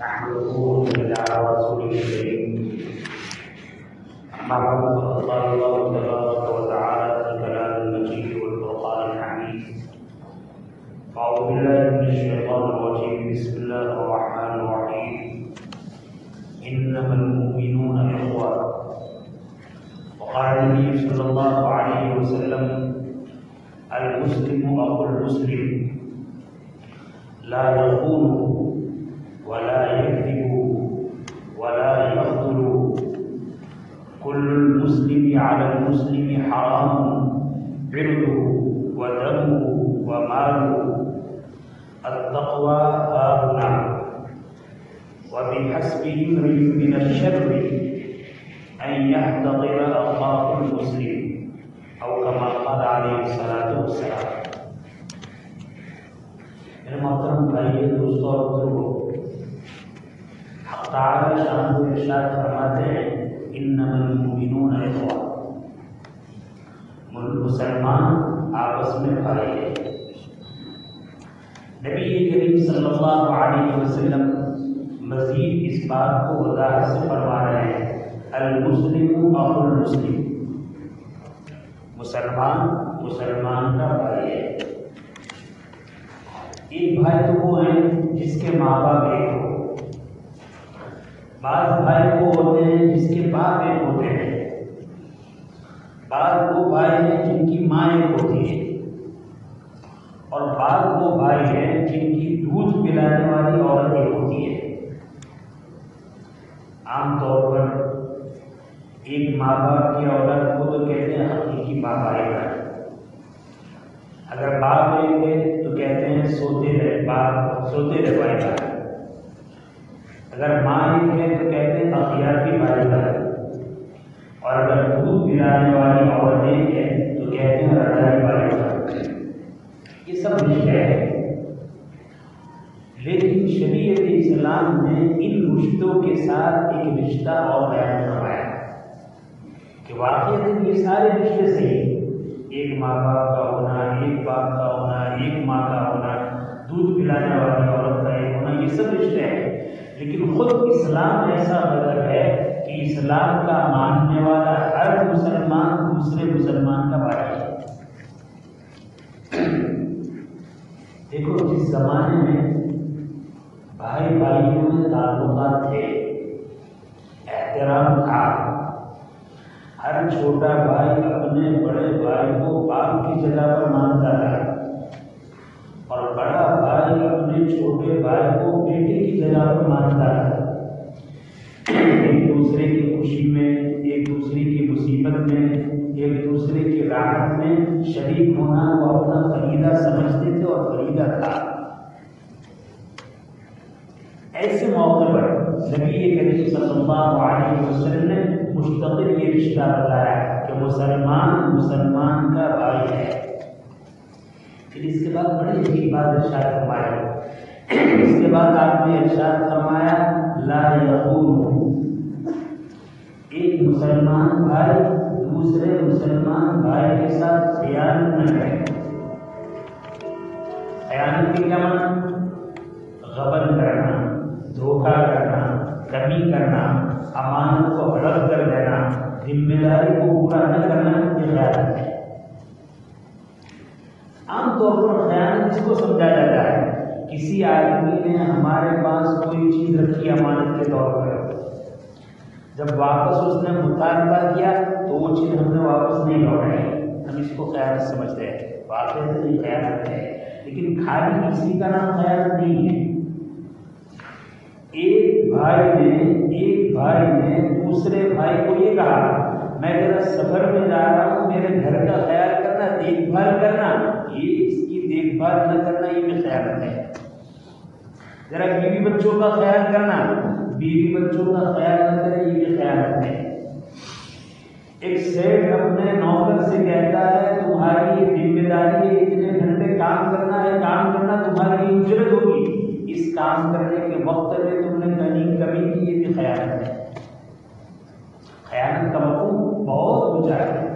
نحمده ونصلي على رسوله الكريم. أما بعد فقد قال الله تبارك وتعالى في الكلام المجيد والفرقان الحميد. أعوذ بالله من الشيطان الرجيم. بسم الله الرحمن الرحيم. إنما المؤمنون إخوة. وقال النبي صلى الله عليه وسلم: المسلم أخو المسلم لا يخون ولا يكذب ولا يخذل. كل المسلم على المسلم حرام عرضه ودمه وماله. التقوى هاهنا. وبحسب امرئ من الشر أن يحتقر أخاه المسلم، أو كما قال عليه الصلاة والسلام. محترم بھائیے، دوستوں اور بزرگوں، حق تعالی شان و ارشاد فرماتے ہیں: انما المؤمنون اخوہ. مسلمان آپس میں بھائی ہیں. نبی کریم صلی اللہ علیہ وسلم مزید اس بات کو وضاحت سے فرما رہے ہیں: المسلم اخو المسلم. مسلمان کا بھائی ہے. ایک بھائی تو وہ ہیں جس کے ماں باپ ایک ہو. بعض بھائی وہ ہوتے ہیں جس کے باپ ایک ہوتے ہیں. بعض وہ بھائی ہیں جن کی ماں ایک ہوتی ہے. اور بعض وہ بھائی ہیں جن کی دودھ پلانے والی عورت ایک ہوتی ہے. عام طور پر ایک ماں باپ کی اولاد کو تو کہتے ہیں حقیقی باپ آئے گا. اگر باپ ایک ہے تو کہتے ہیں سوتے رہے بھائی کا. اگر ماں ایک ہے تو کہتے ہیں اخیاتی بھائی کا. اور اگر دودھ پلانے والی عورت ایک ہے تو کہتے ہیں رضائی بھائی کا. یہ سب رشتے ہیں. لیکن شریعت اسلام نے ان رشتوں کے ساتھ ایک رشتہ اور بیان کروایا کہ واقعات یہ سارے رشتے صحیح. ایک ماں باپ کا ہونا، ایک باپ کا ہونا، ایک ماں کا ہونا، دودھ پلانے والی عورت کا ایک ہونا، یہ سب رشتے ہیں. لیکن خود اسلام ایسا مذہب ہے کہ اسلام کا ماننے والا ہر مسلمان دوسرے مسلمان کا بھائی ہے. دیکھو، جس زمانے میں بھائی بھائیوں میں تعلقات تھے، احترام تھا، ہر چھوٹا بھائی اپنے بڑے بھائی کو باپ کی جگہ پر مانتا تھا، اور بڑا بھائی اپنے چھوٹے بھائی کو بیٹے کی جگہ پر مانتا تھا. ایک دوسرے کی خوشی میں، ایک دوسرے کی مصیبت میں، ایک دوسرے کی راحت میں شریک ہونا وہ اپنا فریضہ سمجھتے تھے، اور فریضہ تھا. ایسے موقع پر نبی کریم صلی اللہ علیہ وسلم نے مستقل یہ رشتہ بتایا کہ مسلمان کا بھائی ہے. پھر اس کے بعد بڑی عجیب بات ارشاد فرمایا. اس کے بعد آپ نے ارشاد فرمایا: لا یخون. ایک مسلمان بھائی دوسرے مسلمان بھائی کے ساتھ خیانت نہ کرے. خیانت کی کیا معنی؟ غبن کرنا، دھوکہ کرنا، کمی کرنا، امانت کو ہڑپ کر دینا، ذمہ داری کو پورا نہ کرنا، یہ خیانت ہے. عام طور پر خیانت اس کو سمجھا جاتا ہے: کسی آدمی نے ہمارے پاس کوئی چیز رکھی امانت کے طور پر، جب واپس اس نے مطالبہ کیا تو وہ چیز ہم نے واپس نہیں لوٹائی، ہم اس کو خیانت سمجھتے ہیں. واقعی یہ خیانت ہے، لیکن خالی کسی کا نام خیانت نہیں ہے. ایک بھائی نے دوسرے بھائی کو یہ کہا: میں ذرا سفر میں جا رہا ہوں، میرے گھر کا خیال کرنا، دیکھ بھال کرنا. یہ اس کی دیکھ بھال نہ کرنا یہ بھی خیانت ہے. ذرا بیوی بچوں کا خیال کرنا، بیوی بچوں کا خیال نہ کرے، یہ بھی خیانت ہے. ایک سیٹ اپنے نوکر سے کہتا ہے: تمہاری یہ ذمہ داری ہے، اتنے گھنٹے کام کرنا ہے، کام کرنا تمہاری اجرت ہوگی، اس کام کرنے کے وقت میں تم نے کمی کی، یہ بھی خیانت ہے. خیانت کا مفہوم بہت اونچا ہے.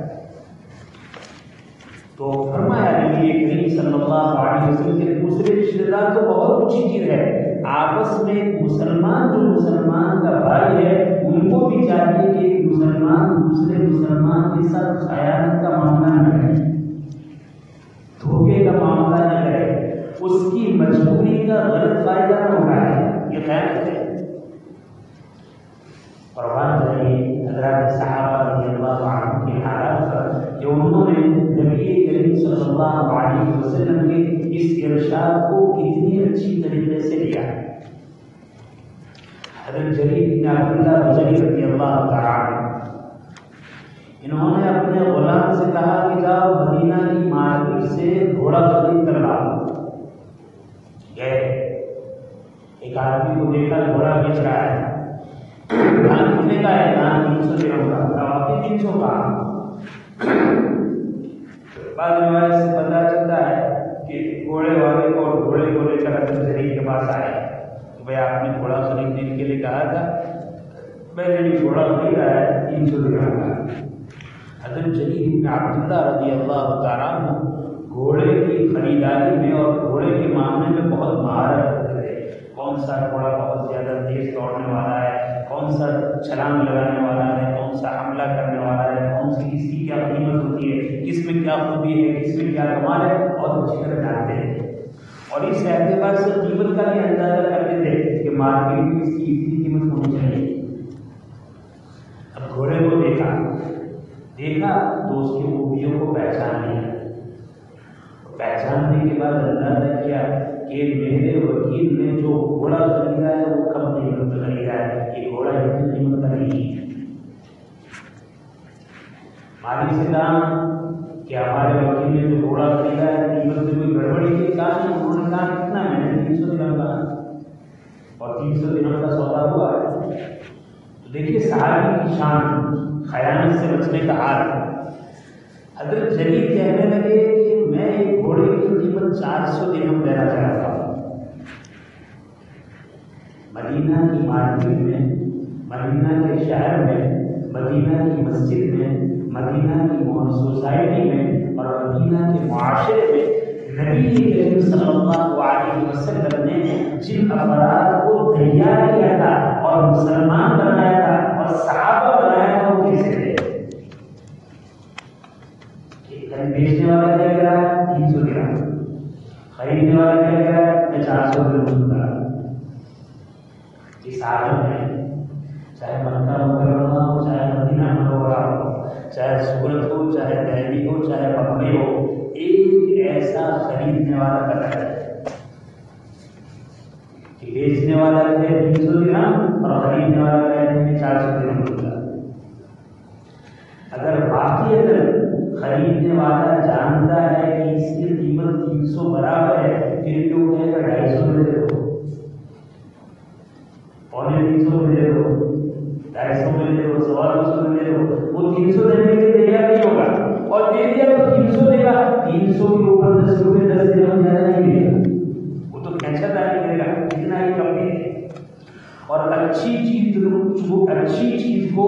تو فرمایا نبی کریم صلی اللہ علیہ وسلم کے دوسرے رشتے دار تو بہت اونچی چیز ہے، آپس میں مسلمان جو مسلمان کا بھائی ہے ان کو بھی چاہیے کہ ایک مسلمان دوسرے مسلمان کے ساتھ خیانت کا معاملہ نہ کرے، دھوکے کا معاملہ نہ کرے، اس کی مجبوری کا غلط فائدہ نہ اٹھائے، یہ خیانت ہے۔ قربان رہی حضرات صحابہ رضی اللہ عنہ کے حالات پر کہ انہوں نے نبی کریم صلی اللہ علیہ وسلم کے اس ارشاد کو کتنی اچھی طریقے سے لیا۔ حضرت جریر بن عبداللہ بجلی رضی اللہ تعالیٰ عنہ انہوں نے اپنے غلام سے کہا کہ جاؤ مدینہ کی مارکیٹ سے گھوڑا خرید کر لاؤ۔ گئے، ایک آدمی کو دیکھا گھوڑا بیچ رہا ہے، دھان کتنے کا ہے؟ دھان 300 درہم کا، واقعی 300 کا۔ بعد روایت سے پتہ چلتا ہے کہ گھوڑے والے کو اور گھوڑے کو لے کر حضرت جریر کے پاس آئے کہ بھائی آپ نے گھوڑا خریدنے کے لیے کہا تھا، میں نے بھی گھوڑا خریدا ہے 300 درہم کا۔ حضرت جریر بن عبداللہ رضی اللہ تعالیٰ عنہ گھوڑے کی خریداری میں اور گھوڑے کے معاملے میں بہت مہارت رکھتے تھے۔ کون سا گھوڑا بہت زیادہ تیز دوڑنے والا ہے، کون سا چھلانگ لگانے والا ہے، کون سا حملہ کرنے والا ہے، کون سی کس کی کیا قیمت ہوتی ہے، کس میں کیا خوبی ہے، کس میں کیا کمال ہے، بہت اچھی طرح جانتے ہیں۔ اور اس اعتبار سے قیمت کا بھی اندازہ کرتے تھے کہ مارکیٹ میں اس کی اتنی قیمت ہونی چاہیے۔ اب گھوڑے کو دیکھا تو اس کی خوبیوں کو پہچان لیا، پہچاننے کے بعد اندازہ کیا کہ میرے وکیل نے جو گھوڑا خریدا ہے وہ کم قیمت پہ خریدا ہے، یہ گھوڑا اتنی قیمت کا نہیں ہے۔ مالک سے کہا کہ ہمارے وکیل نے جو گھوڑا خریدا ہے قیمت میں کوئی گڑبڑی کی؟ کہا نہیں، انہوں نے کہا کتنا؟ میں نے 300 درہم کہا، اور 300 درہم کا سودا ہوا ہے۔ تو دیکھیے صحابی کی شان، خیانت سے بچنے کا حال۔ حضرت جریر کہنے لگے کہ میں ایک گھوڑے کی قیمت 400 درہم دینا چاہتا ہوں۔ مدینہ کی مارکیٹ میں، مدینہ کے شہر میں، مدینہ کی مسجد میں، مدینہ کی سوسائٹی میں اور مدینہ کے معاشرے میں نبی کریم صلی اللہ علیہ وسلم نے جن افراد کو تیار کیا تھا اور مسلمان بنایا تھا اور صحابہ بنایا تھا وہ کیسے تھے؟ بیچنے والا کیا کہہ رہا ہے 300 درہم، خریدنے والا کیا کہہ رہا ہے 400 درہم کا۔ اس عالم میں چاہے مکہ مکرمہ ہو، چاہے مدینہ منورہ ہو، چاہے سورت ہو، چاہے دہلی ہو، چاہے مکہ ہو، ایک ایسا خریدنے والا قدر ہے کہ بیچنے والا ہے 300 درہم اور خریدنے والا ہے 400 درہم کا۔ اگر باقی خریدنے والا جانتا ہے کہ اس کی قیمت 300 برابر ہے، پھر کیوں کہے گا 250 میں دے دو، 350 میں دے دو، 250 میں دے دو، 250 میں دے دو؟ وہ 300 دینے کے لیے تیار نہیں ہوگا، اور دے دیا تو 300 دے گا، 300 کے اوپر 10 روپے 10 درہم زیادہ نہیں دے گا، وہ تو کھینچا داری کرے گا، اتنا ہی کم دے گا۔ اور اچھی چیز کو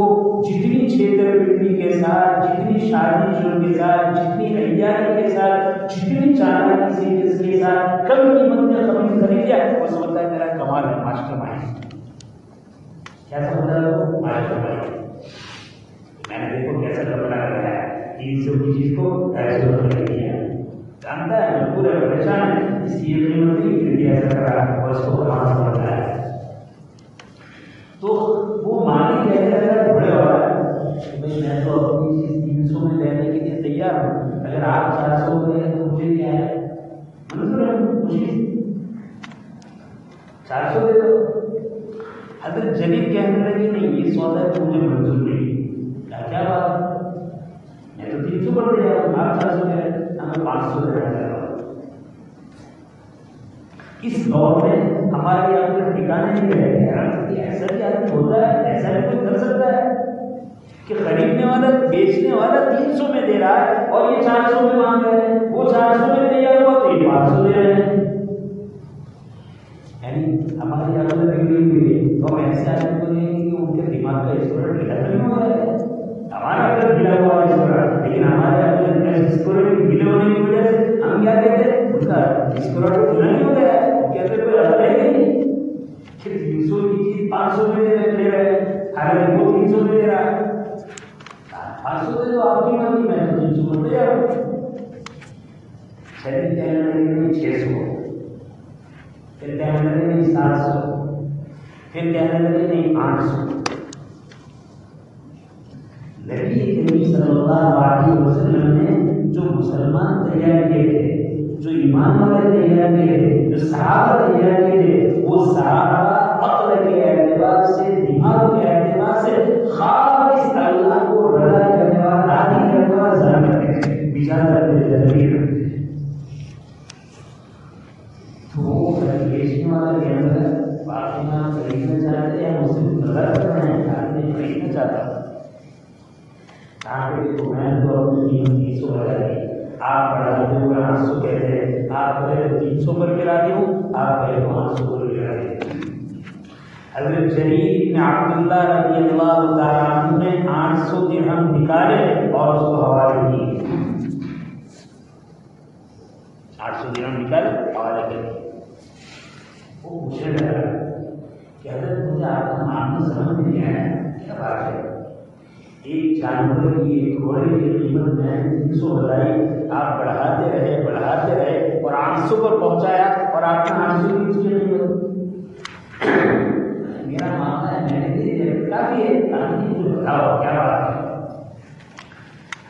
جتنی چھیتر پیٹی کے ساتھ، جتنی شادی جوڑ کے ساتھ، جتنی عیاری کے ساتھ، جتنی چالاکی سے کے ساتھ کم قیمت میں خرید لیا، وہ سمجھتا ہے میرا کمال ہے، ماسٹر مائنڈ۔ کیا سمجھتا ہے وہ؟ Master mind. میں نے دیکھو کیسا کپڑا لگایا ہے، 300 کی چیز کو 250 میں خرید لیا، جانتا ہے پورا پریشان ہے، اس کی یہ قیمت نہیں، پھر بھی ایسا کر رہا ہے اور اس کو کمال سمجھتا ہے۔ تو وہ مالک کہتا ہے گھوڑے والا کہ بھائی میں تو اپنی چیز 300 میں لینے کے لیے تیار ہوں، اگر آپ 400 میں لیں تو مجھے کیا ہے منظور ہے، مجھے 400 دے دو۔ حضرت جریر کہنے لگے نہیں، یہ سودا ہے مجھے منظور نہیں۔ کیا بات، میں تو 300 پر دے رہا ہوں، آپ 400 دے رہے ہیں، ہمیں 500 دینا چاہ رہا ہوں۔ اس دور میں ہمارے یہاں پر ٹھکانے نہیں رہے ہیں، ایسا بھی آدمی ہوتا ہے، ایسا بھی کوئی کر سکتا ہے کہ خریدنے والا بیچنے والا 300 میں دے رہا ہے اور یہ 400 میں مانگ رہے ہیں، وہ 400 میں تیار ہوا تو یہ 500 دے رہے ہیں۔ یعنی ہمارے یہاں پر بگڑی ہوئی ہے تو ہم ایسے آدمی کو دیں گے کہ ان کے دماغ کا اسٹوڈنٹ ڈھیلا تو نہیں ہو رہا ہے، ہمارا اگر ڈھیلا ہوا اسٹوڈنٹ، لیکن ہمارے اگر اسٹوڈنٹ ڈھیلے ہونے کی وجہ سے ہم کیا کہتے ہیں ان کا اسٹوڈنٹ ڈھیلا نہیں ہو گیا ہے، کہتے کوئی اثر ہے نہیں، 300 میں دے رہا ہے، 500 دے دو آپ کی مرضی، میں تو 300 کو دے رہا ہوں۔ شریف کہنے لگے نہیں 600، پھر کہنے لگے نہیں 700، پھر کہنے لگے نہیں 800۔ نبی کریم صلی اللہ علیہ وسلم نے جو مسلمان تیار کیے تھے، جو ایمان والے تیار کیے تھے، جو صحابہ تیار کیے تھے، وہ صحابہ عقل کے اعتبار سے، دماغ کے اعتبار سے خالص اللہ کو رضا کرنے والا، راضی کرنے والا ظاہر کرتے تھے، بیچارہ تدبیر کرتے تھے۔ تو وہ بیچنے والا کے اندر فاطمہ خریدنا چاہتے ہیں، مجھ سے نظر کر رہے ہیں، آدمی خریدنا چاہتا ہوں، تو میں تو اپنی 300 لگا دی، آپ بڑھاتے ہوئے 800 کہتے ہیں، آپ کہے تو 300 پر گرا دوں، آپ کہے تو 800 پر گرا دیں۔ حضرت جریر بن عبداللہ رضی اللہ تعالیٰ عنہ نے 800 درہم نکالے اور اس کو حوالے دیے، 800 درہم نکالے حوالے کر دیے۔ وہ پوچھنے لگا کہ حضرت مجھے آپ کا معاملہ سمجھ نہیں آیا، کیا بات ہے؟ ایک جانور کی، ایک گھوڑے کی قیمت میں 300 بتائی، آپ بڑھاتے رہے اور 800 پر پہنچایا، اور آپ نے 800 کی چیز نہیں ہوتی۔ میرا معاملہ ہے، میں نے دے دیا، کافی ہے، جو بتاؤ کیا بات ہے؟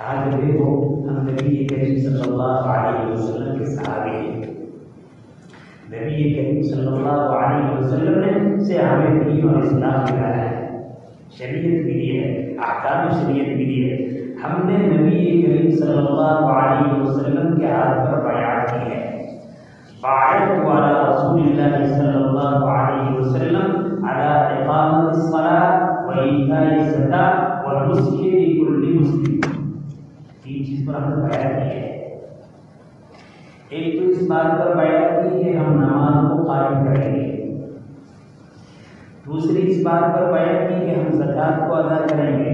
آج دیکھو ہم نبی کریم صلی اللہ علیہ وسلم کے صحابی ہیں، نبی کریم صلی اللہ علیہ وسلم سے ہمیں دین اور اسلام ملا ہے، شریعت ملی ہے، احکام شریعت ملی ہے۔ ہم نے نبی کریم صلی اللہ علیہ وسلم کے ہاتھ پر بیعت کی ہے، بیعت علی رسول اللہ صلی اللہ علیہ وسلم علی اقامت الصلاۃ و ایتاء الزکاۃ والنصح لکل مسلم۔ تین چیز پر ہم نے بیعت کی ہے۔ ایک تو اس بات پر بیعت کی کہ ہم نماز کو قائم کریں گے، دوسری اس بات پر بیعت کی کہ ہم زکوٰۃ کو ادا کریں گے،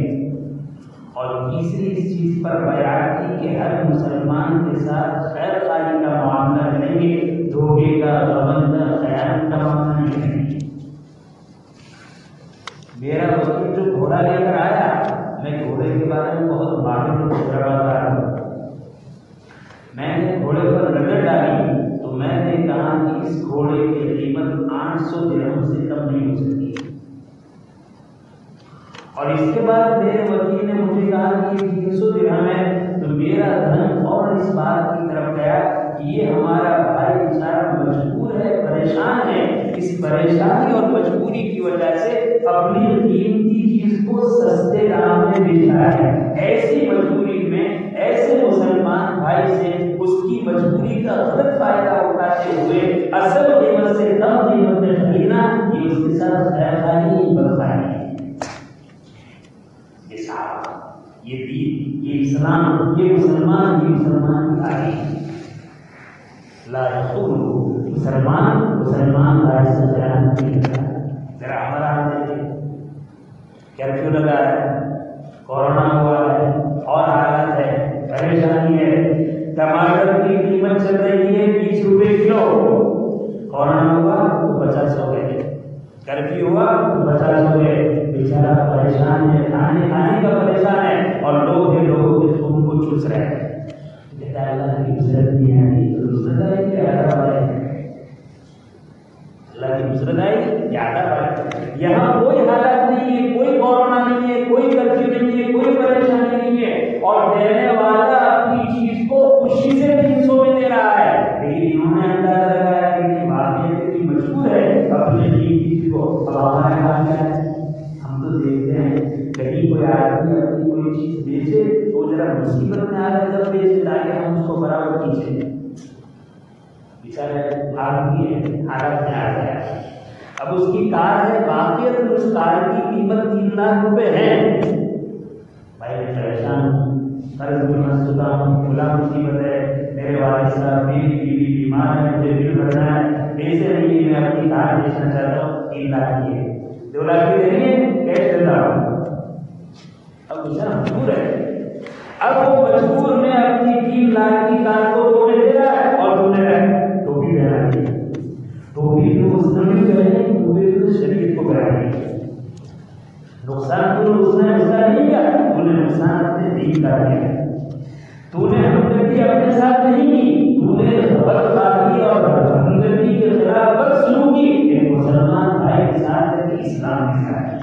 اور تیسری اس چیز پر بیعت کی کہ ہر مسلمان کے ساتھ خیر خواہی کا معاملہ کریں گے، دھوکے کا، غبن کا، خیانت کا معاملہ نہیں کریں گے۔ میرا وکیل جو گھوڑا لے کر آیا، میں گھوڑے کے بارے میں بہت ماہر اور تجربہ کار ہوں، میں نے گھوڑے پر نظر ڈالی تو میں نے کہا کہ اس گھوڑے کی قیمت 800 درہم سے کم نہیں ہو سکتی، اور اس کے بعد میرے وکیل نے مجھے کہا کہ 300 درہم ہے، تو میرا دھن اور اس بات کی طرف گیا کہ یہ ہمارا بھائی بیچارہ مجبور ہے، پریشان ہے، اس پریشانی اور مجبوری کی وجہ سے اپنی قیمتی چیز کو سستے دام میں بیچ رہا ہے۔ ایسی مجبوری میں ایسے مسلمان بھائی سے اس کی مجبوری کا غلط فائدہ اٹھاتے ہوئے اصل قیمت سے کم قیمت میں خریدنا، یہ اس کے ساتھ خیر خواہی، بدخواہی ہے۔ یہ صاحب، یہ دین، یہ اسلام، یہ مسلمان کی تعلیم لا یخون، مسلمان بھائی سے خیانت نہیں کرتا۔ ذرا ہمارا حال دیکھیں، کرفیو لگا ہے، کورونا ہوا ہے، اور حالت ہے، پریشانی ہے، ٹماٹر کی قیمت چل رہی ہے 20 روپے کلو، کورونا ہوا تو 50 ہو گئے، کرفیو ہوا تو 50 ہو گئے، بیچارہ پریشان ہے، کھانے کا پریشان ہے، اور لوگ ہیں لوگوں کے خون کو چوس رہے ہیں۔ کہتا ہے اللہ کی نصرت نہیں آئی تو نصرت آئی کہ آدھا بڑھے، اللہ کی نصرت آئی کہ آدھا بڑھے۔ یہاں کوئی حالت نہیں ہے، کوئی کورونا نہیں ہے، کوئی کرفیو نہیں ہے، کوئی پریشانی نہیں ہے، اور دینے والا اپنی چیز کو خوشی سے 300 میں دے رہا ہے، لیکن انہوں نے اندازہ لگایا کہ واقعی مجبور ہے اپنی چیز کو۔ اب ہمارے حال کیا ہے؟ ہم تو دیکھتے ہیں کہیں کوئی آدمی اپنی کوئی چیز بیچے تو ذرا مصیبت میں آ جائے تب بیچے تاکہ ہم اس کو برابر کیجیے، بیچارے آدمی ہے حالت میں آ گیا۔ اب اس کی کار ہے، واقعی اس کار کی قیمت 3 لاکھ روپے ہے، بھائی میں پریشان ہوں، قرض میں مسئلہ ہوں، کھلا مصیبت ہے، میرے والد صاحب، میری بیوی بیمار ہے، مجھے بل بھرنا ہے، ایسے نہیں میں اپنی کار بیچنا چاہتا ہوں، 3 لاکھ کی ہے، 2 لاکھ کی دیں گے، کیش دیتا ہوں۔ اب بیچارہ مجبور ہے، اب وہ مجبور میں اپنی 3 لاکھ کی کار کو 2 میں دے رہا ہے، اور تم نے ٹوپی پہنا دی، ٹوپی جو اس نے بھی پہنی، ٹوپی جو شریعت کو پہنانی، نقصان تو اس نے تو نے نقصان اپنے دین کا کیا ہے. تو نے ہمدردی اپنے ساتھ نہیں کی, تو نے بدخواہی اور ہمدردی کے خلاف بدسلوکی ایک مسلمان بھائی کے ساتھ اسلام دکھایا.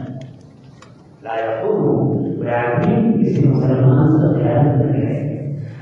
لا یقول آدمی کسی مسلمان سے خیانت نہ کرے.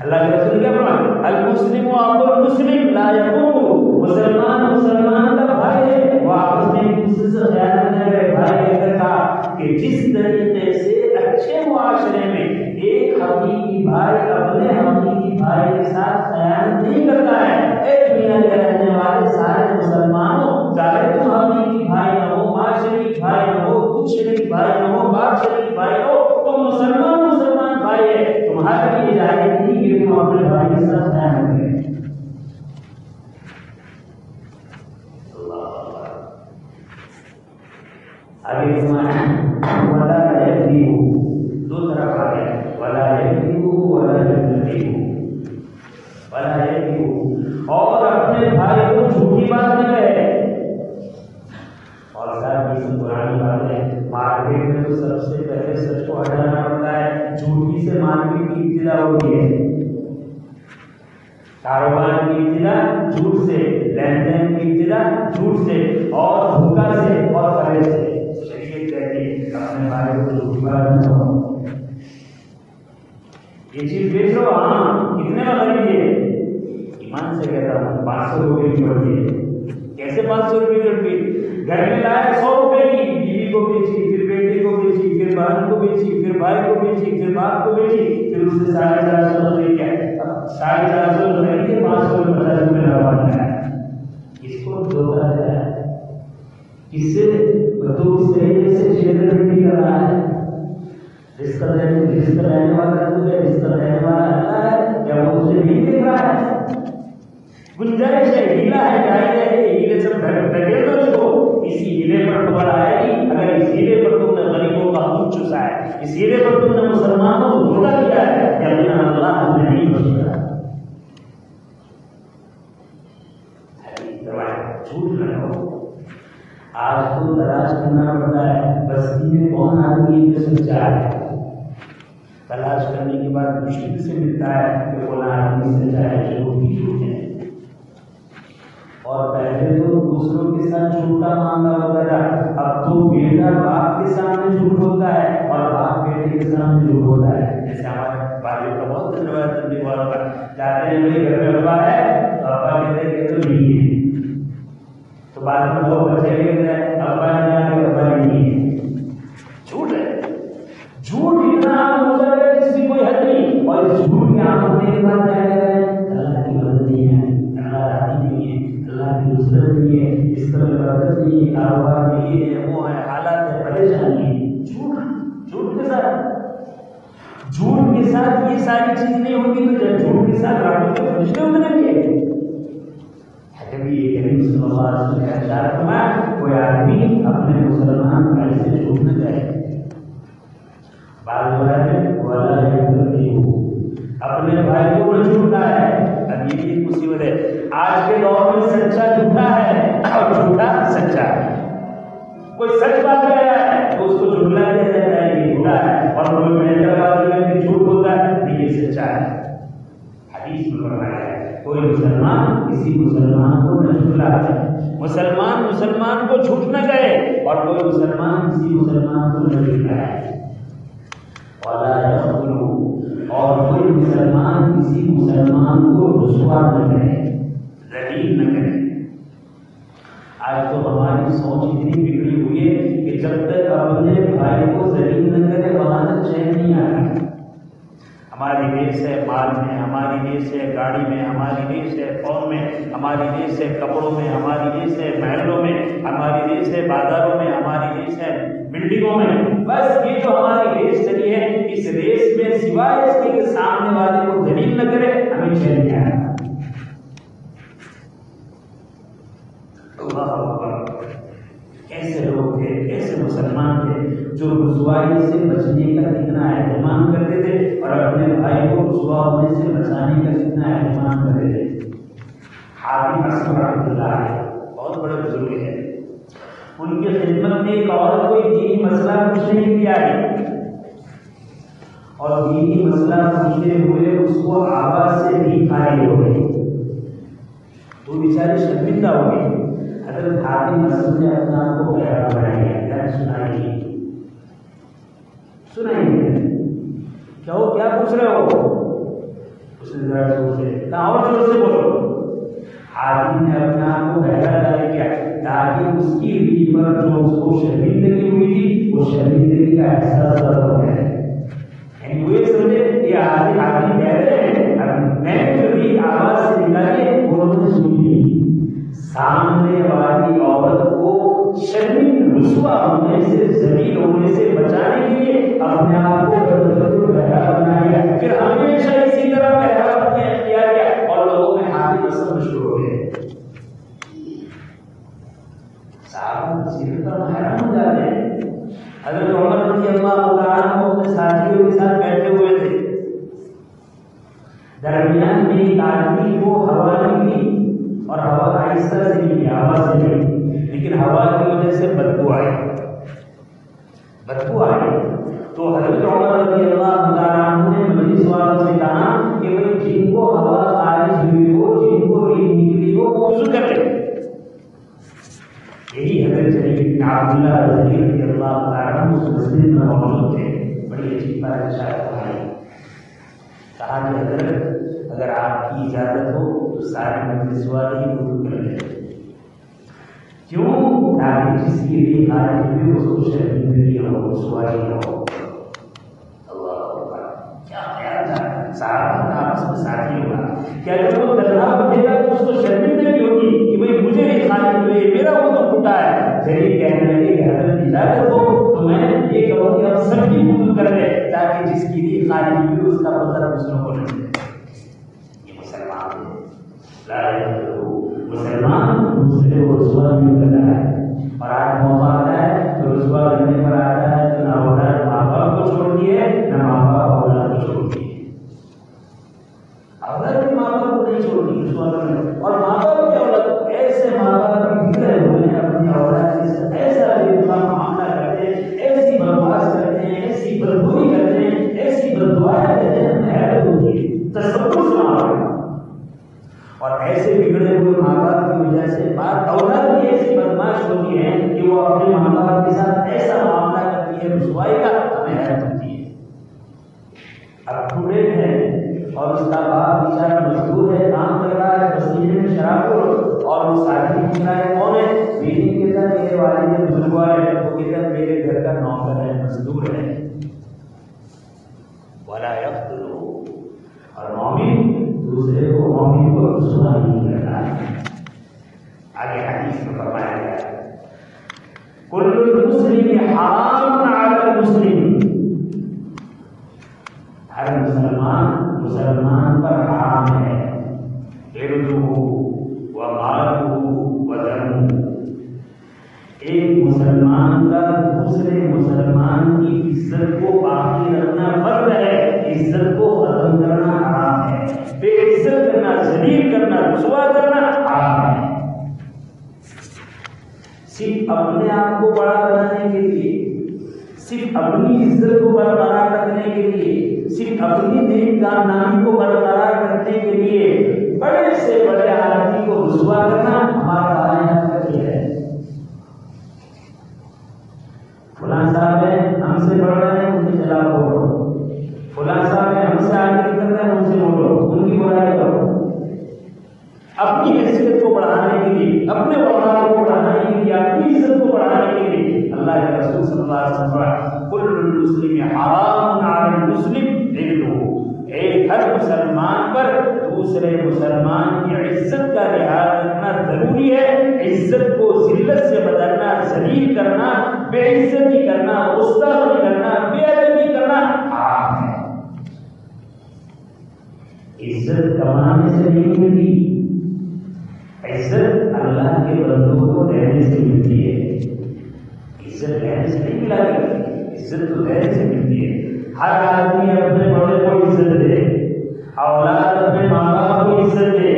اللہ کے رسول کیا فرماتے ہیں, المسلم اخو المسلم لا یقول, مسلمان مسلمان کا بھائی ہے, وہ آپس میں ایک دوسرے سے خیانت نہ کرے. بھائی نے کہا کہ جس طریقے سے اچھے معاشرے میں ایک حقیقی بھائی اپنے حقیقی بھائی کے ساتھ خیانت نہیں کرتا ہے, ایک دنیا کے رہنے والے سارے مسلمانوں, چاہے تم حقیقی بھائی نہ ہو, معاشرے بھائی نہ ہو, خود شریک بھائی نہ ہو, باپ شریک بھائی ہو, تم مسلمان مسلمان بھائی ہے. تمہاری یہ اجازت نہیں کہ تم اپنے بھائی کے ساتھ خیانت کریں. آگے ولا یکذب, دو طرف آ گیا, ولا یکذب ولا یکذب, ولا یکذب, اور اپنے بھائی کو جھوٹی بات نہ کہے. اور صاحب یہ پرانی بات ہے, مارکیٹ میں تو سب سے پہلے سچ کو ہٹانا پڑتا ہے. جھوٹی سے مارکیٹ کی ابتدا ہوتی ہے, کاروبار کی ابتدا جھوٹ سے, لین دین کی ابتدا جھوٹ سے, اور دھوکہ سے اور فریب سے. شریعت کہتی ہے اپنے بھائی کو جھوٹی بات نہ کہو. یہ چیز بیچ رہو, ہاں کتنے میں خریدیے, ایمان سے کہتا ہوں 500 روپے کی پڑتی ہے. کیسے 500 روپے کی پڑتی ہے؟ گھر میں لائے 100 روپے کی, بیوی کو بیچی, پھر بیٹے کو بیچی, پھر بہن کو بیچی, پھر بھائی کو بیچی, پھر باپ کو بیچی, پھر اس سے 450 روپے کیا 450 روپے کے 500 روپے لگوانا ہے. اس کو دھوکہ دے رہا ہے, اس سے تو اس طریقے سے چھیڑخانی کر رہا ہے. رزق رہنے والا تجھے, رزق رہنے والا اللہ ہے, کیا وہ تجھے نہیں دیکھ رہا ہے؟ گنجائش ہے, ہیلا ہے, جائے ہے, ہیلے سے ڈھکیل دو اس کو. اسی ہیلے پر خبر آئے گی. اگر اس ہیلے پر تم نے غریبوں کا خون چوسا ہے, اس ہیلے پر تم نے مسلمانوں کو دھوکہ دیا ہے, یقینا اللہ تمہیں نہیں بخشے گا. جھوٹ نہ کہو. آج تو تلاش کرنا پڑتا ہے بستی میں کون آدمی ہے جو سچا ہے. تلاش کرنے کے بعد مشکل سے ملتا ہے کہ کون آدمی سچا ہے, جو بھی جھوٹ ہے. اور پہلے تو دوسروں کے ساتھ جھوٹ کا معاملہ ہوتا تھا, اب تو بیٹا باپ کے سامنے جھوٹ ہوتا ہے اور باپ بیٹے کے سامنے جھوٹ ہوتا ہے. جیسے ہمارے بھائیوں کا بہت دھنیہ تبلیغ والوں کا, جاتے ہیں میرے گھر میں ابا ہے تو ابا کہتے ہیں کہ تو نہیں ہے, تو بعد میں وہ بچے کہتے ہیں ابا نہیں آ کے ابا نہیں ہے. جھوٹ ہے. جھوٹ اتنا عام ہو جائے گا جس کی کوئی حد نہیں. اور اس جھوٹ کے عام ہونے کے بعد کیا کہہ رہے ہیں, اللہ کی مدد نہیں ہے, اللہ راضی نہیں ہے, اللہ کی نصرت نہیں ہے, اس طرح برکت نہیں ہے, کاروبار میں یہ ہے وہ ہے, حالات ہے, پریشانی ہے. جھوٹ کے ساتھ یہ ساری چیز نہیں ہوگی تو جب جھوٹ کے ساتھ رابطے کے فرشتے اتریں گے. کبھی یہ کریم صلی اللہ علیہ وسلم کا ارشاد فرمایا, کوئی آدمی اپنے مسلمان بھائی سے جھوٹ نہ کہے. بعض روایت ولا یکذب, اپنے بھائی کو نہ جھوٹا ہے. اب یہ ایک مصیبت ہے, آج کے دور میں سچا جھوٹا ہے اور جھوٹا سچا ہے. کوئی سچ بات کہہ رہا ہے تو اس کو جھوٹا کہہ دیتا ہے کہ جھوٹا ہے, اور کوئی مینٹل بات کہہ رہا ہے کہ جھوٹ ہوتا ہے تو یہ سچا ہے. حدیث میں فرمایا ہے کوئی مسلمان کسی مسلمان کو نہ جھٹلائے, مسلمان مسلمان کو جھوٹ نہ کہے, اور کوئی مسلمان کسی مسلمان کو نہ جھٹلائے. ولا یخذل, اور کوئی مسلمان کسی مسلمان کو رسوا نہ کرے, ذلیل نہ کرے. آج تو ہماری سوچ اتنی بگڑی ہوئی ہے کہ جب تک اپنے بھائی کو ذلیل نہ کرے وہاں تک چین نہیں آتا. ہماری ریس ہے مال میں, ہماری ریس ہے گاڑی میں, ہماری ریس ہے فون میں, ہماری ریس ہے کپڑوں میں, ہماری ریس ہے محلوں میں, ہماری ریس ہے بازاروں میں, ہماری ریس ہے بلڈنگوں میں. بس یہ جو ہماری ریس چلی ہے, اس ریس میں سوائے اس کے سامنے والے کو ذلیل نہ کرے ہمیں چین نہیں آتا. ایسے لوگ تھے, ایسے مسلمان تھے جو رسوائی سے بچنے کا کتنا اہتمام کرتے تھے اور اپنے بھائی کو رسوا ہونے سے بچانے کا کتنا اہتمام کرتے تھے. حاتم اصغر رحمۃ اللہ علیہ بہت بڑے بزرگ ہیں. ان کی خدمت میں ایک عورت کو ایک دینی مسئلہ پوچھنے کے لیے آئی. اور دینی مسئلہ پوچھتے ہوئے اس کو آواز سے بھی خالی ہو گئی، وہ بیچارے شرمندہ ہو گئے۔ حضرت حاتم اسد نے اپنا آپ کو بہرا بنا لیا، کیا سنائیے کیا ہو، کیا پوچھ رہے ہو؟ اس نے ذرا زور سے کہا اور زور سے بولو۔ حاتم نے اپنا آپ کو بہرا ڈال کیا تاکہ اس کی روح پر جو اس کو شرمندگی ہوئی تھی وہ شرمندگی کا احساس ہو جائے۔ یعنی وہ یہ سمجھے کہ حاتم کہہ رہے ہیں میں جو بھی آواز سے نکالی وہ انہوں نے سن لی، سامنے والی عورت کو شرمندہ رسوا ہونے سے ذلیل ہونے سے بچانے کے لیے اپنے آپ کو بہرا بنا لیا، پھر ہمیشہ اسی طرح بہرا کیا گیا اور لوگوں میں حاتم اسد مشہور ہو گئے۔ صحابہ سیرت پر حیران ہو جاتے ہیں۔ حضرت عمر رضی اللہ تعالیٰ عنہ اپنے ساتھیوں کے ساتھ بیٹھے ہوئے تھے، درمیان میں ایک آدمی کو ہوا نکلی اور ہوا آہستہ سے نکلی، آواز سے نہیں، لیکن ہوا کی وجہ سے بدبو آئی۔ تو حضرت عمر رضی اللہ تعالیٰ عنہ نے مجلس والوں سے کہا کہ بھائی جن کو ہوا خارج ہوئی ہو، جن کو ریح نکلی ہو، وہ وضو کر لیں۔ یہی حضرت جلیل بن عبداللہ رضی اللہ تعالیٰ عنہ اس مسجد میں موجود تھے، بڑی عجیب بات ارشاد فرمائی، کہا کہ حضرت اگر آپ کی اجازت ہو تو سارے مجلس والے ہی وضو کر لیں، کیوں؟ تاکہ جس کی ریح خارج ہوئی اس کو شرمندگی ہو، رسوائی ہو۔ اللہ اکبر، کیا خیال تھا صحابہ کا آپس میں ساتھی ہوگا، کیا جب وہ تنہا بنے گا تو اس کو شرمندگی ہوگی کہ بھائی مجھے ریح خارج ہوئی، میرا وضو ٹوٹا ہے۔ جلیل کہنے لگے کہ حضرت اجازت ہو تو میں یہ کہوں کہ ہم سب کی وضو کر لیں تاکہ جس کی ریح خارج ہوئی اس کا پتہ دوسروں کو نہ ملے۔ یہ مسلمان ہے، لا مسلمان دوسرے کو رسوا نہیں کرتا ہے، اور آج موقع آتا ہے تو رسوا کرنے پر آتا ہے تو نہ اولاد ماں باپ کو چھوڑ دیے، نہ ماں باپ اولاد کو چھوڑ دیے۔ اولاد بھی ماں باپ کو نہیں چھوڑ دی رسوا کرنے، اور ماں باپ کی اولاد ایسے ماں باپ بھی بگڑے ہوئے ہیں اپنی اولاد کے ساتھ، ایسا بے معاملہ کرتے ہیں، ایسی بکواس کرتے ہیں، ایسی بدگوئی کرتے ہیں، ایسی بددعائیں دیتے ہیں، حیرت ہوتی ہے، تصور سنا۔ اور ایسے بگڑے ہوئے ماں باپ کی وجہ سے بعض اولاد بھی ایسی بدماش ہوتی ہے کہ وہ اپنے ماں باپ کے ساتھ ایسا معاملہ کرتی ہے رسوائی کا، ہمیں حیرت ہوتی ہے۔ اب اسٹوڈنٹ ہے اور اس کا باپ بیچارہ مزدور ہے، کام کر رہا ہے بسیرے میں شراب اور وہ ساتھی پوچھ رہا ہے کون ہے، میری کہتا میرے والد بزرگوار ہے، وہ کہتا میرے گھر کا نوکر ہے، مزدور ہے۔ ولا یقتلوا، اور مومن دوسرے کو مومن کو رسوا نہیں کرنا ہے۔ آگے حدیث میں فرمایا گیا کل المسلم حرام علی المسلم، ہر مسلمان پر حرام ہے عرضہ ومالہ ودمہ، ایک مسلمان کا دوسرے مسلمان کی عزت کو باقی رکھنا فرض ہے، عزت کو ختم کرنا حرام ہے، بے عزت کرنا، ذلیل کرنا، رسوا کرنا حرام ہے۔ صرف اپنے آپ کو بڑا بنانے کے لیے، صرف اپنی عزت کو برقرار رکھنے کے لیے، صرف اپنی نیک کارنامے کو برقرار رکھنے کے لیے بڑے سے بڑے آدمی کو رسوا کرنا ہمارا کائنات کا کیا ہے۔ فلاں صاحب ہے ہم سے بڑھ رہے ہیں، ان کے خلاف بولو، فلاں صاحب ہے ہم سے آگے نکل رہے ہیں، ان سے بولو، ان کی برائی کرو۔ اپنی حیثیت کو بڑھانے کے لیے، اپنے وقار کو بڑھانے کے لیے، اپنی عزت کو بڑھانے کے لیے اللہ کے رسول صلی اللہ علیہ وسلم کل المسلم حرام علی المسلم عرضہ، ایک ہر مسلمان پر دوسرے مسلمان کی عزت کا لحاظ رکھنا ضروری ہے، عزت کو ذلت سے بدلنا، ذلیل کرنا، بے عزتی کرنا، گستاخی کرنا، بے ادبی کرنا حرام ہے۔ عزت کمانے سے نہیں ملتی، عزت اللہ کے بندوں کو دینے سے ملتی ہے، عزت لینے سے نہیں ملا کرتی، عزت تو دینے سے ملتی ہے۔ ہر آدمی اپنے بڑے کو عزت دے، اولاد اپنے ماں باپ کو عزت دے،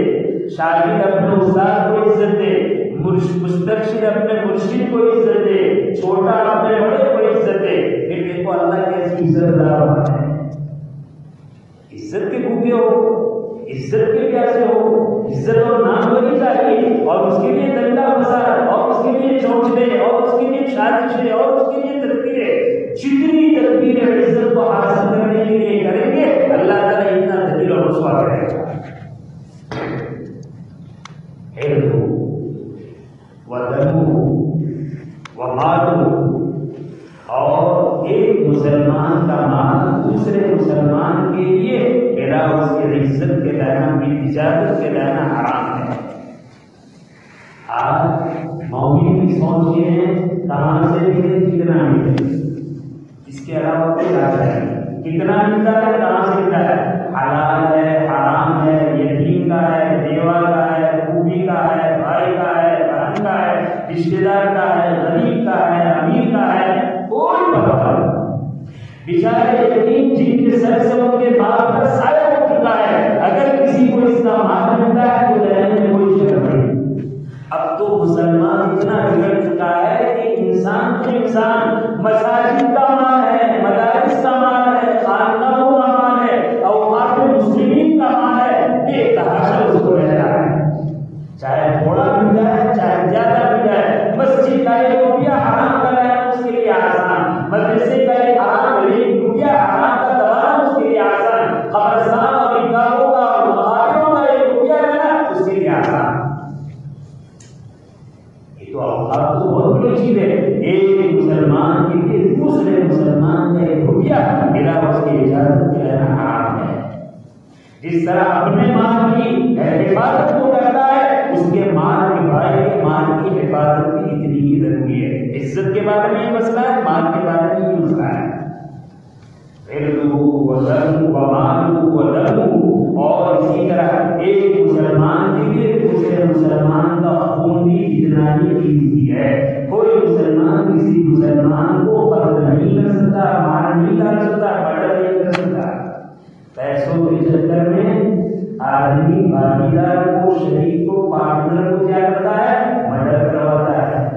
شاگرد اپنے استاد کو عزت دے، مسترشد اپنے مرشد کو عزت دے، چھوٹا اپنے بڑے کو عزت دے۔ پھر دیکھو اللہ کیسی عزت دار ہے، عزت کے بھوکے ہو، عزت کے پیاسے ہو، عزت اور نام بنی چاہیے، اور اس کے لیے دنگا فساد، اور اس کے لیے چوچلے، اور اس کے لیے سازشیں، اور اس کے لیے تدبیریں، جتنی تدبیریں عزت کو حاصل کرنے کے لیے کریں گے اللہ تعالیٰ اتنا ذلیل اور رسوا کرے گا۔ علم ودم ومال، اور ایک مسلمان کا مال دوسرے مسلمان کے لیے بلا اس کی عزت کے لینا، اجازت کے لینا حرام ہے۔ آپ مولوی بھی سوچتے ہیں کہاں سے ملے، کتنا ملے، اس کے علاوہ کوئی بات نہیں، کتنا ملتا ہے، کہاں سے ملتا ہے، حلال ہے، حرام ہے، یتیم کا ہے، بیوہ کا ہے، پھوپھی کا ہے، بھائی کا ہے، بہن کا ہے، رشتے دار کا ہے، غریب کا ہے، امیر کا ہے، کوئی پتہ نہیں۔ بیچارے یتیم جن کے سر سے ان کے باپ کا سایہ اٹھ چکا ہے، اگر کسی کو اس کا مال ملتا ہے تو لینے میں کوئی شک نہیں۔ اب تو مسلمان اتنا بگڑ چکا ہے کہ انسان تو انسان، مساجد کا مال ہے، مدارس کا مال ہے، خانقاہوں کا مال ہے، اوقاف مسلمین کا مال ہے، بے تحاشا اس کو لے رہا ہے، چاہے تھوڑا مل جائے چاہے زیادہ مل جائے۔ مسجد کا ایک روپیہ حرام کا لینا اس کے لیے آسان، مدرسے کا ایک روپیہ حرام کا دبانا اس کے لیے آسان، قبرستان اور عیدگاہوں کا اور مقابروں کا ایک روپیہ لینا اس کے لیے آسان۔ یہ تو اوقات تو بہت بڑی چیز ہے، ایک مسلمان کے لیے دوسرے مسلمان کا ایک روپیہ بلا اس کی اجازت کے لینا حرام ہے۔ جس طرح اپنے مال کی حفاظت کو کرتا ہے، اس کے مال کے بھائی کے مال کی حفاظت بھی اتنی ہی ضروری ہے۔ عزت کے بارے میں یہ مسئلہ ہے، مال کے بارے میں یہ مسئلہ ہے۔ اور اسی طرح ایک مسلمان کے لیے دوسرے مسلمان کا خون بھی اتنا ہی قیمتی ہے۔ کوئی مسلمان کسی مسلمان کو قتل نہیں کر سکتا، مار نہیں ڈال سکتا، مرڈر نہیں کر سکتا۔ پیسوں کے چکر میں آدمی بھاگیدار کو، شریک کو، پارٹنر کو کیا کرتا ہے، مرڈر کرواتا ہے۔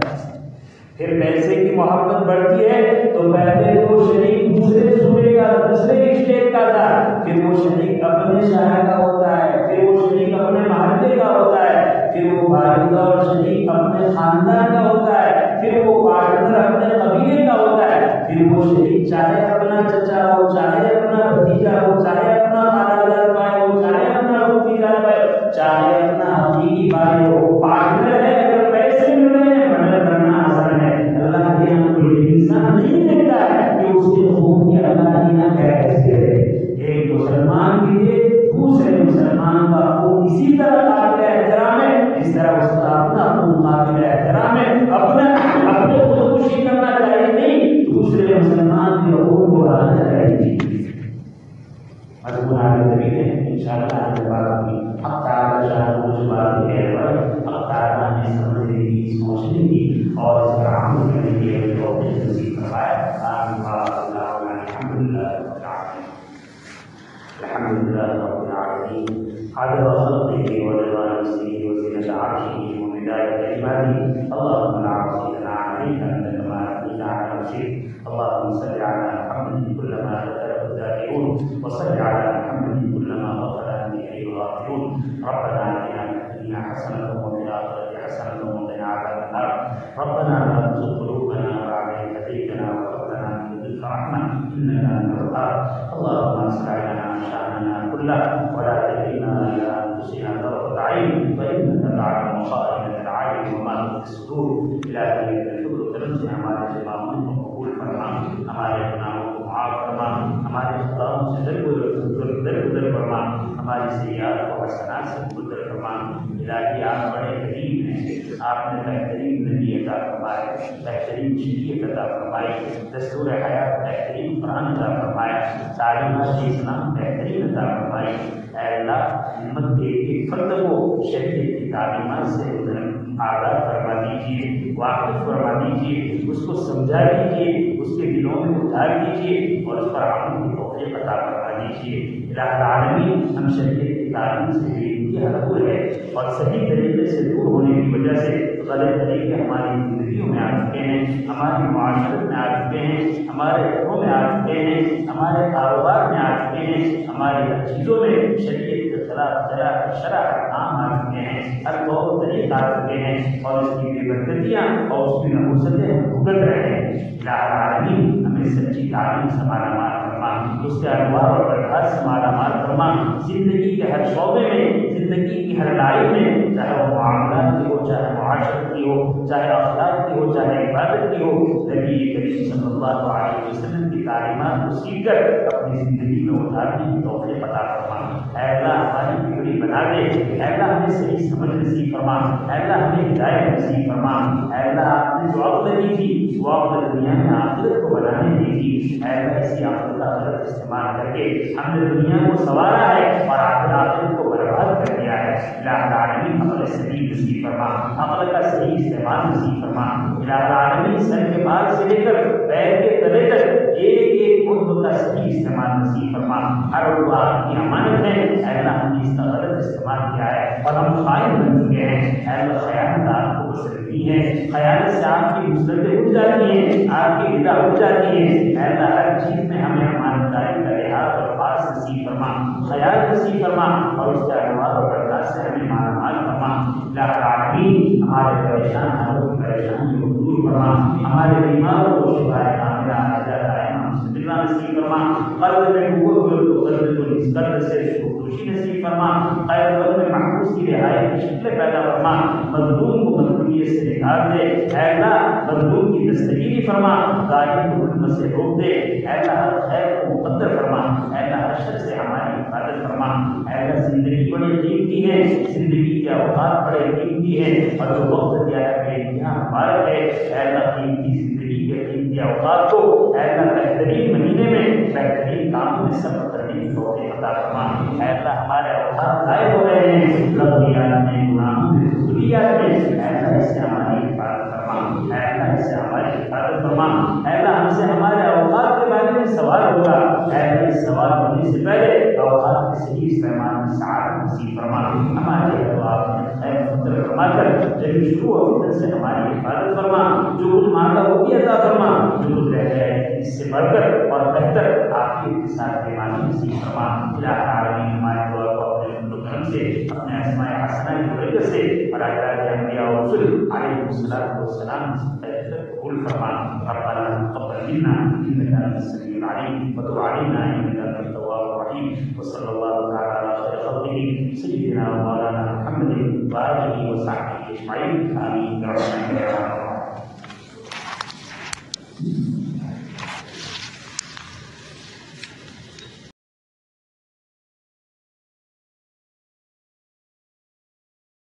پھر پیسے کی محبت بڑھتی ہے تو پہلے تو شریک دوسرے صوبے کا، دوسرے اسٹیٹ کا تھا، پھر وہ شریک اپنے شہر کا ہوتا ہے، پھر وہ شریک اپنے محلے کا ہوتا ہے، پھر وہ بھائی اور شریک اپنے خاندان کا ہوتا ہے، پھر وہ پارٹنر اپنے قبیلے کا ہوتا ہے، پھر وہ شریک چاہے اپنا چچا ہو، چاہے اپنا بھتیجا ہو، چاہے اپنا خالہ جان بھائی ہو، چاہے اپنا پھوپھی جان بھائی، چاہے اپنا حقیقی بھائی ہو، پارٹنر ہے۔ اگر پیسے مل رہے ہیں مرڈر کرنا آسان ہے۔ اللہ کے یہاں کوئی انسان نہیں دیکھتا ہے کہ اس کے خون کی اللہ کی یہاں کیسے ہے۔ ایک مسلمان کے لیے دوسرے مسلمان کا خون اسی طرح قابل احترام ہے جس طرح اس کا اپنا خون قابل احترام ہے۔ اپنے خودکشی کرنا چاہیے نہیں، دوسرے مسلمان کے خون کو بڑھانا چاہیے۔ مضمون آگے طریقے انشاءاللہ آنے بات ہوگی۔ حق تعالیٰ شاہ کچھ بات ہے پر حق تعالیٰ نے سمجھنے کی، سوچنے کی اور اس پر عمل کرنے کی توفیق نصیب فرمائے۔ آمین۔ الحمدللہ رب العالمین، الحمدللہ رب العالمین، عدد خلقه ورضا نفسه وزنة عرشه ومداد كلماته، اللهم لا عصي لنا عليك انت كما اثنيت على نفسك، اللهم صل على محمد كلما ذكره الذاكرون، وصل على محمد كلما غفل به الغافلون، ربنا آتنا في الدنيا حسنة وفي الآخرة حسنة وقنا عذاب النار، ربنا لا تزغ قلوبنا بعد إذ هديتنا وهب لنا من لدنك رحمة إنك أنت الوهاب، اللهم اصلح لنا شأننا كله ولا تكلنا إلى أنفسنا طرفة عين، فإنك تعلم خائنة الأعين وما تخفي الصدور، إلهي الحب تنزع ہمارے جماعت کو قبول فرما، ہمارے گناہوں کو معاف فرما، ہمارے خطاؤں سے درگزر فرما، ہماری سیئات کو حسنات سے بدل فرما۔ الہی آپ بڑے کریم ہیں، آپ نے بہترین نبی عطا فرمائے، بہترین شریعت عطا فرمائی، دستور حیات بہترین قرآن عطا فرمایا، تعلیمات اسلام بہترین عطا فرمائی۔ اے اللہ، امت کے ایک فرد کو شریعت کی تعلیمات سے آگاہ فرما دیجیے، واقف فرما دیجیے، اس کو سمجھا دیجیے، اس کے دلوں میں اتار دیجیے اور اس پر عمل کی توفیق عطا فرما دیجیے۔ الہ العالمین، ہم شریعت کی تعلیم سے یہ حضور ہے، اور صحیح طریقے سے دور ہونے کی وجہ سے غلط طریقے ہماری زندگیوں میں آ چکے ہیں، ہماری معاشرت میں آ چکے ہیں، ہمارے گھروں میں آ چکے ہیں، ہمارے کاروبار میں آ چکے ہیں، ہماری ہر چیزوں میں شریعت کے خلاف شرع کام آ چکے ہیں، ہر طور طریقہ آ چکے ہیں، اور اس کی بے برکتیاں اور اس کی نحوستیں ہم بھگت رہے ہیں۔ الہ العالمین ہمیں سچی تعلیم سے مالا مال فرما، اس کے انوار اور برکات سے مالا مال فرما، زندگی کے ہر شعبے میں، زندگی کی ہر لائن میں، چاہے وہ معاملات کی ہو، چاہے معاشرت کی ہو، چاہے اخلاق کی ہو، چاہے عبادت کی ہو، نبی کریم صلی اللہ علیہ وسلم کی تعلیمات کو سیکھ کر اپنی زندگی میں اتارنے کی توفیق عطا فرما۔ اے اللہ ہماری بگڑی بنا دے، اے اللہ ہمیں صحیح سمجھ نصیب فرما، اے اللہ ہمیں ہدایت نصیب فرما، اے اللہ آپ نے جو عقل دی تھی وہ عقل دنیا میں آخرت کو بنانے دی تھی، اے اللہ اسی عقل کا غلط استعمال کر کے ہم نے دنیا کو سنوارا ہے اور آخرت کو برباد کر دیا ہے۔ الہ العالمین عقل صحیح نصیب فرما، عقل کا صحیح استعمال نصیب فرما۔ الہ العالمین سر کے بعد سے لے کر پیر کے تلے تک ایک ایک عضو کا صحیح استعمال نصیب فرما۔ ہر عضو آپ کی امانت ہے، اے اللہ ہم نے اس کا غلط استعمال کیا ہے اور ہم خائن بن چکے ہیں، اے اللہ خیانت آپ کو پسند نہیں ہے، خیانت سے آپ کی مصلحتیں اٹھ جاتی ہیں، آپ کی غذا اٹھ جاتی ہے، اے اللہ ہر چیز میں ہمیں امانتداری کا لحاظ اور خاص نصیب فرما، خیال نصیب فرما، اور اس کے انوار اور برکات سے ہمیں مالا مال فرما۔ الہ العالمین ہمارے پریشان حالوں کی پریشانی کو دور فرما، ہمارے بیماروں کو شفا کاملہ عاجلہ دائمہ مستمرہ نصیب فرما، قلب میں ڈوبے ہوئے کو قلب کو اس قلب سے خوشی نصیب فرما، قلب میں محبوس کی رہائی کی شکلیں پیدا فرما، مظلوم کو مظلومیت سے نکال دے، اے اللہ مظلوم کی دستگیری فرما، ظالم کو ظلم سے روک دے، اے اللہ ہر خیر کو مقدر فرما، اے اللہ ہر شر سے ہماری حفاظت فرما، اے اللہ زندگی بڑی قیمتی ہے، زندگی کے اوقات بڑے قیمتی ہے، اور جو وقت دیا ہے بے انتہا مبارک ہے، اے اللہ قیمتی زندگی کے قیمتی اوقات کو اے اللہ بہترین مہینے میں بہترین کاموں میں صبر کرنے کی توفیق عطا فرما۔ اے اللہ ہمارے اوقات ضائع ہو رہے ہیں، لغویات میں، گناہوں میں، فضولیات میں، اے اللہ اس سے ہماری حفاظت فرما، اے اللہ اس سے ہماری حفاظت فرما، اے اللہ ہم سے ہمارے اوقات کے بارے میں سوال ہوگا، اے اللہ اس سوال ہونے سے پہلے اوقات کے صحیح استعمال میں سعادت نصیب فرما، ہمارے آپ نے خیر مقدر فرما کر جب شروع اور فتن سے ہماری حفاظت فرما، جو کچھ مانگا وہ بھی عطا فرما، جو کچھ رہ جائے اس سے بڑھ کر اور بہتر آپ کی ساتھ پیمانی نصیب فرما۔ الہ العالمین ہمارے دعا کو اپنے کرم سے، اپنے اسماء حسنہ کی برکت سے اور اعداد انبیاء و رسول علیہ الصلوۃ والسلام سے قبول فرما۔ ربنا تقبل منا انك انت السميع العليم وتب علينا انك انت التواب الرحيم، وصلى الله تعالى على خير خلقه سيدنا ومولانا محمد وآله وصحبه اجمعين، آمين برحمتك يا رب۔